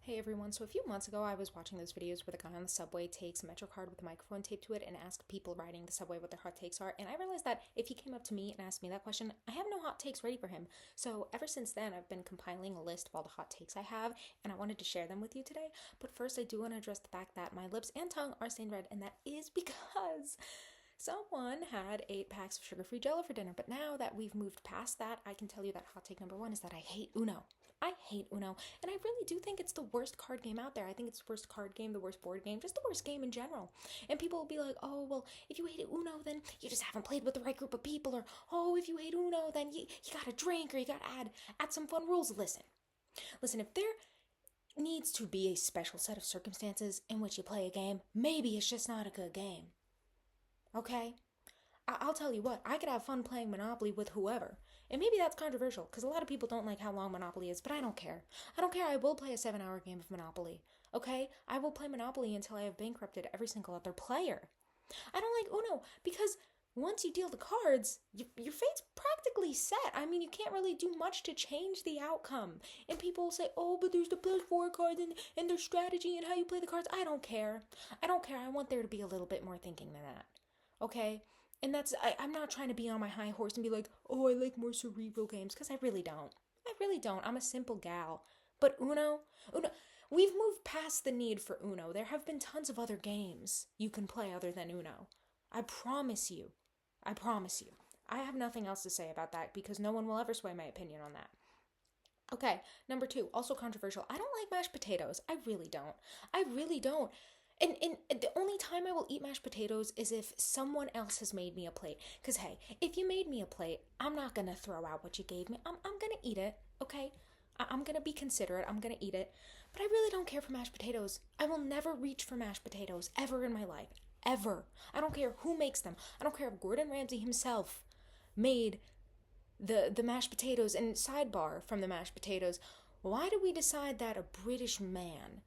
Hey everyone, so a few months ago I was watching those videos where the guy on the subway takes a MetroCard with a microphone taped to it and asks people riding the subway what their hot takes are, and I realized that if he came up to me and asked me that question, I have no hot takes ready for him. So ever since then I've been compiling a list of all the hot takes I have, and I wanted to share them with you today. But first I do want to address the fact that my lips and tongue are stained red, and that is because someone had 8 packs of sugar-free Jello for dinner. But now that we've moved past that, I can tell you that hot take number one is that I hate Uno. I hate Uno, and I really do think it's the worst card game out there. I think it's the worst card game, the worst board game, just the worst game in general. And people will be like, oh, well, if you hate Uno, then you just haven't played with the right group of people, or, oh, if you hate Uno, then you gotta drink, or you gotta add some fun rules. Listen, if there needs to be a special set of circumstances in which you play a game, maybe it's just not a good game. Okay? I'll tell you what, I could have fun playing Monopoly with whoever. And maybe that's controversial, because a lot of people don't like how long Monopoly is, but I don't care. I don't care, I will play a 7-hour game of Monopoly. Okay? I will play Monopoly until I have bankrupted every single other player. I don't like Uno, because once you deal the cards, your fate's practically set. I mean, you can't really do much to change the outcome. And people will say, oh, but there's the plus 4 cards and their strategy and how you play the cards. I don't care. I want there to be a little bit more thinking than that. Okay? And I'm not trying to be on my high horse and be like, oh, I like more cerebral games, because I really don't. I'm a simple gal. But Uno, we've moved past the need for Uno. There have been tons of other games you can play other than Uno. I promise you. I have nothing else to say about that, because no one will ever sway my opinion on that. Okay, number 2, also controversial. I don't like mashed potatoes. I really don't. And the only time I will eat mashed potatoes is if someone else has made me a plate. Because, hey, if you made me a plate, I'm not going to throw out what you gave me. I'm going to eat it, okay? I'm going to be considerate. I'm going to eat it. But I really don't care for mashed potatoes. I will never reach for mashed potatoes ever in my life. Ever. I don't care who makes them. I don't care if Gordon Ramsay himself made the mashed potatoes. And sidebar from the mashed potatoes, why do we decide that a British man,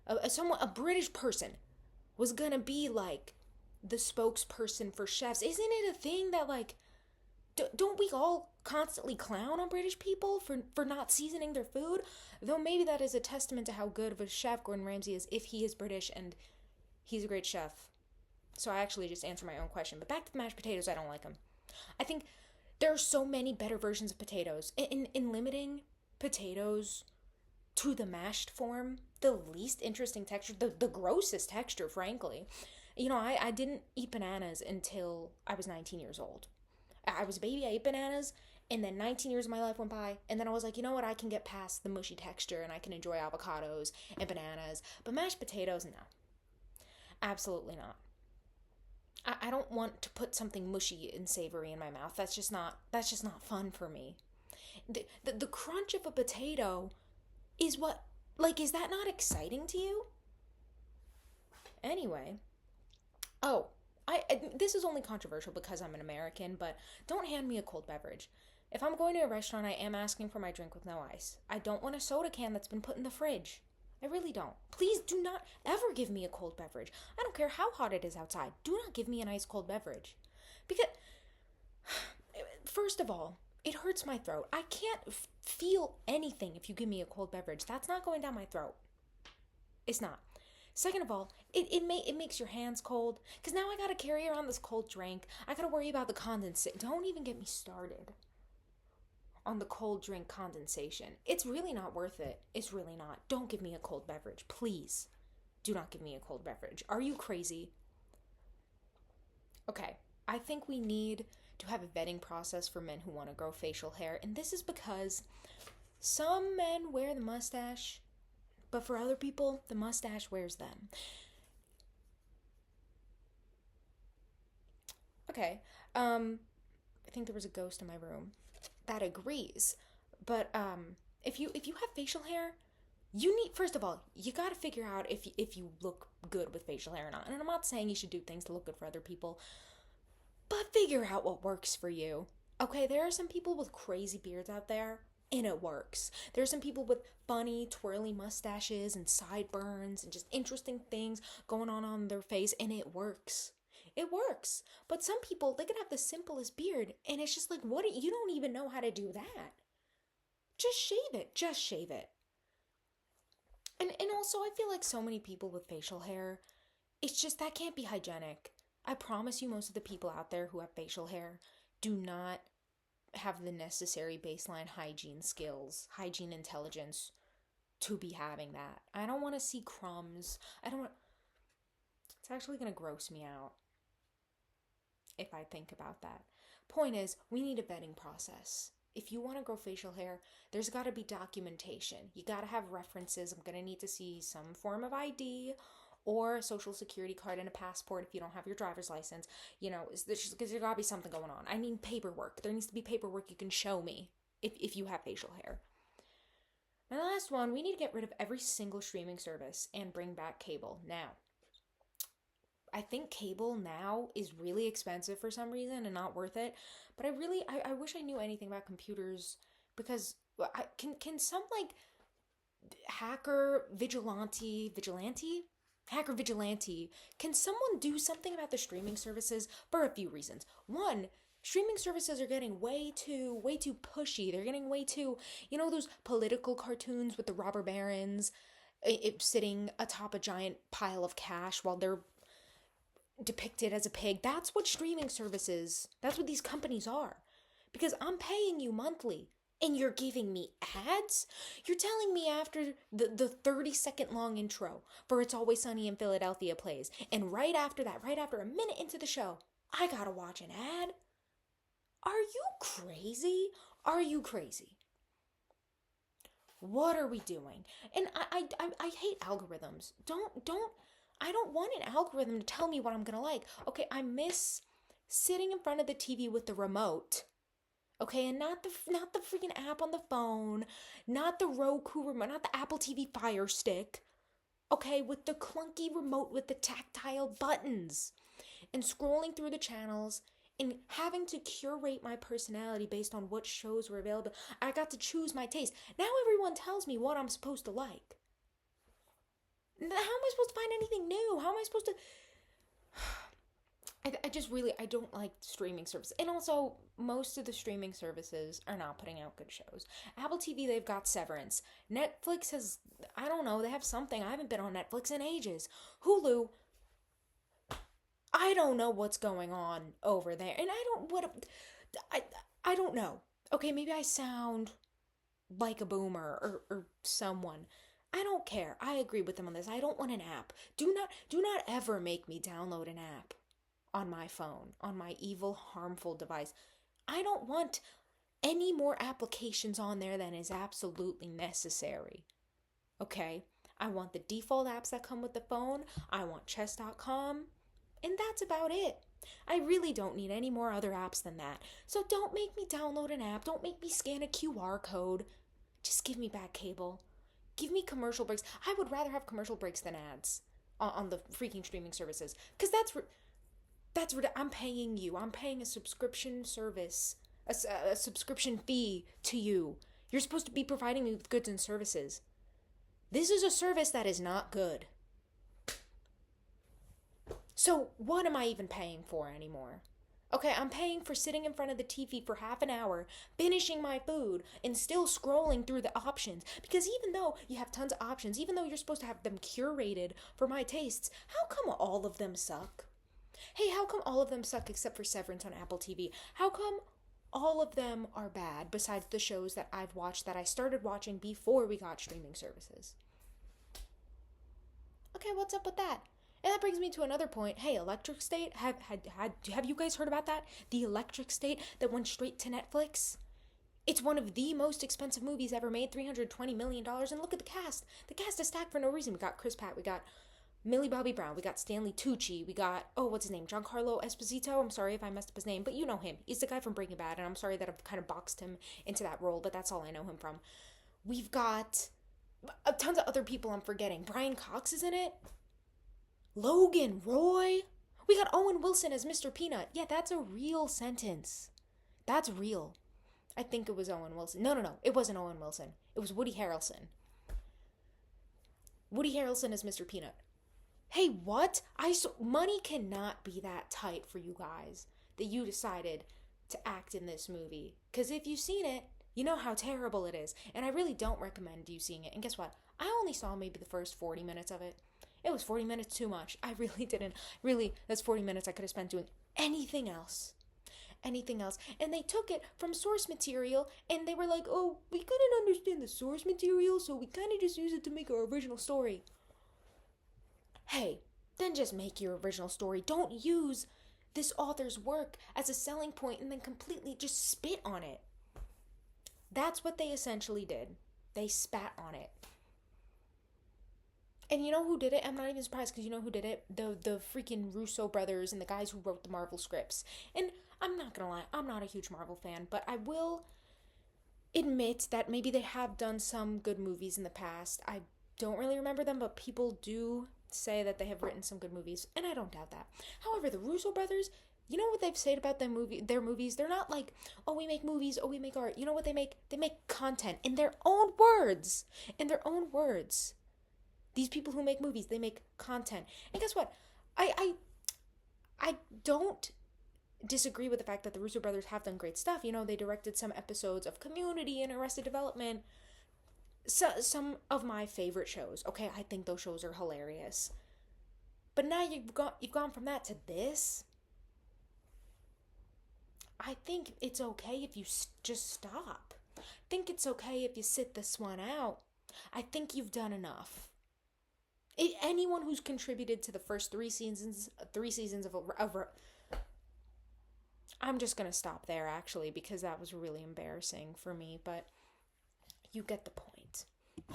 a British person, was gonna be like the spokesperson for chefs? Isn't it a thing that, like, don't we all constantly clown on British people for not seasoning their food? Though maybe that is a testament to how good of a chef Gordon Ramsay is, if he is British and he's a great chef. So I actually just answered my own question. But back to the mashed potatoes, I don't like them. I think there are so many better versions of potatoes. In limiting potatoes to the mashed form, the least interesting texture, the grossest texture, frankly. You know, I didn't eat bananas until I was 19 years old. I was a baby, I ate bananas, and then 19 years of my life went by, and then I was like, you know what, I can get past the mushy texture, and I can enjoy avocados and bananas, but mashed potatoes, no. Absolutely not. I don't want to put something mushy and savory in my mouth. That's just not fun for me. The crunch of a potato is what, like, is that not exciting to you? Anyway, oh, this is only controversial because I'm an American, but don't hand me a cold beverage. If I'm going to a restaurant, I am asking for my drink with no ice. I don't want a soda can that's been put in the fridge. I really don't. Please do not ever give me a cold beverage. I don't care how hot it is outside. Do not give me an ice cold beverage. Because, first of all, it hurts my throat. I can't feel anything if you give me a cold beverage. That's not going down my throat. It's not. Second of all, it makes your hands cold, because now I gotta carry around this cold drink. I gotta worry about the condensation. Don't even get me started on the cold drink condensation. It's really not worth it. It's really not. Don't give me a cold beverage. Please. Do not give me a cold beverage. Are you crazy? Okay, I think we need to have a vetting process for men who want to grow facial hair, and this is because some men wear the mustache, but for other people, the mustache wears them. Okay, I think there was a ghost in my room that agrees. But if you have facial hair, you need, first of all, you got to figure out if you look good with facial hair or not. And I'm not saying you should do things to look good for other people, but figure out what works for you. Okay, there are some people with crazy beards out there, and it works. There are some people with funny, twirly mustaches and sideburns and just interesting things going on their face, and it works. It works. But some people, they can have the simplest beard, and it's just like, what? You don't even know how to do that. Just shave it. Just shave it. And also, I feel like so many people with facial hair, it's just that can't be hygienic. I promise you, most of the people out there who have facial hair do not have the necessary baseline hygiene skills, hygiene intelligence to be having that. I don't want to see crumbs. I don't want. It's actually going to gross me out if I think about that. Point is, we need a vetting process. If you want to grow facial hair, there's got to be documentation. You got to have references. I'm going to need to see some form of ID or a social security card and a passport if you don't have your driver's license. You know, because there's got to be something going on. I mean paperwork. There needs to be paperwork you can show me if you have facial hair. And the last one, we need to get rid of every single streaming service and bring back cable. Now, I think cable now is really expensive for some reason and not worth it. But I wish I knew anything about computers, because can some like hacker vigilante, can someone do something about the streaming services for a few reasons? One, streaming services are getting way too pushy. They're getting way too, those political cartoons with the robber barons sitting atop a giant pile of cash while they're depicted as a pig. That's what streaming services, that's what these companies are. Because I'm paying you monthly and you're giving me ads? You're telling me after the 30-second long intro for It's Always Sunny in Philadelphia plays, and right after that, right after a minute into the show, I gotta watch an ad? Are you crazy? Are you crazy? What are we doing? And I hate algorithms. I don't want an algorithm to tell me what I'm gonna like. Okay, I miss sitting in front of the TV with the remote. Okay, and not the freaking app on the phone, not the Roku remote, not the Apple TV Fire Stick. Okay, with the clunky remote with the tactile buttons, and scrolling through the channels and having to curate my personality based on what shows were available. I got to choose my taste. Now everyone tells me what I'm supposed to like. How am I supposed to find anything new? How am I supposed to... I don't like streaming services. And also, most of the streaming services are not putting out good shows. Apple TV, they've got Severance. Netflix has, I don't know, they have something. I haven't been on Netflix in ages. Hulu, I don't know what's going on over there. And I don't know. Okay, maybe I sound like a boomer or someone. I don't care. I agree with them on this. I don't want an app. Do not ever make me download an app on my phone, on my evil, harmful device. I don't want any more applications on there than is absolutely necessary. Okay? I want the default apps that come with the phone. I want chess.com. And that's about it. I really don't need any more other apps than that. So don't make me download an app. Don't make me scan a QR code. Just give me back cable. Give me commercial breaks. I would rather have commercial breaks than ads on the freaking streaming services. Because I'm paying you. I'm paying a subscription service, a subscription fee to you. You're supposed to be providing me with goods and services. This is a service that is not good. So what am I even paying for anymore? Okay, I'm paying for sitting in front of the TV for half an hour, finishing my food, and still scrolling through the options. Because even though you have tons of options, even though you're supposed to have them curated for my tastes, how come all of them suck? Hey, how come all of them suck except for Severance on Apple TV? How come all of them are bad besides the shows that I've watched that I started watching before we got streaming services? Okay, what's up with that? And that brings me to another point. Hey, Electric State, have you guys heard about that? The Electric State that went straight to Netflix? It's one of the most expensive movies ever made, $320 million. And look at the cast. The cast is stacked for no reason. We got Chris Pratt, we got Millie Bobby Brown, we got Stanley Tucci, we got, what's his name? Giancarlo Esposito? I'm sorry if I messed up his name, but you know him. He's the guy from Breaking Bad, and I'm sorry that I've kind of boxed him into that role, but that's all I know him from. We've got tons of other people I'm forgetting. Brian Cox is in it. Logan Roy. We got Owen Wilson as Mr. Peanut. Yeah, that's a real sentence. That's real. I think it was Owen Wilson. No. It wasn't Owen Wilson. It was Woody Harrelson. Woody Harrelson as Mr. Peanut. Hey, what? Money cannot be that tight for you guys that you decided to act in this movie. Because if you've seen it, You know how terrible it is. And I really don't recommend you seeing it. And guess what? I only saw maybe the first 40 minutes of it. It was 40 minutes too much. I really didn't. Really, that's 40 minutes I could have spent doing anything else. Anything else. And they took it from source material and they were like, oh, we couldn't understand the source material, so we kind of just use it to make our original story. Hey, then just make your original story. Don't use this author's work as a selling point and then completely just spit on it. That's what they essentially did. They spat on it. And you know who did it? I'm not even surprised, because you know who did it? The freaking Russo brothers and the guys who wrote the Marvel scripts. And I'm not gonna lie, I'm not a huge Marvel fan, but I will admit that maybe they have done some good movies in the past. I don't really remember them, but people do say that they have written some good movies, and I don't doubt that. However, the Russo brothers, you know what they've said about their movies? They're not like, oh, we make movies, oh, we make art. You know what they make? They make content in their own words. In their own words. These people who make movies, they make content. And guess what? I don't disagree with the fact that the Russo brothers have done great stuff. You know, they directed some episodes of Community and Arrested Development. So, some of my favorite shows. Okay, I think those shows are hilarious. But now you've gone from that to this. I think it's okay if you just stop. I think it's okay if you sit this one out. I think you've done enough. Anyone who's contributed to the first three seasons of I'm just gonna stop there, actually, because that was really embarrassing for me, but you get the point.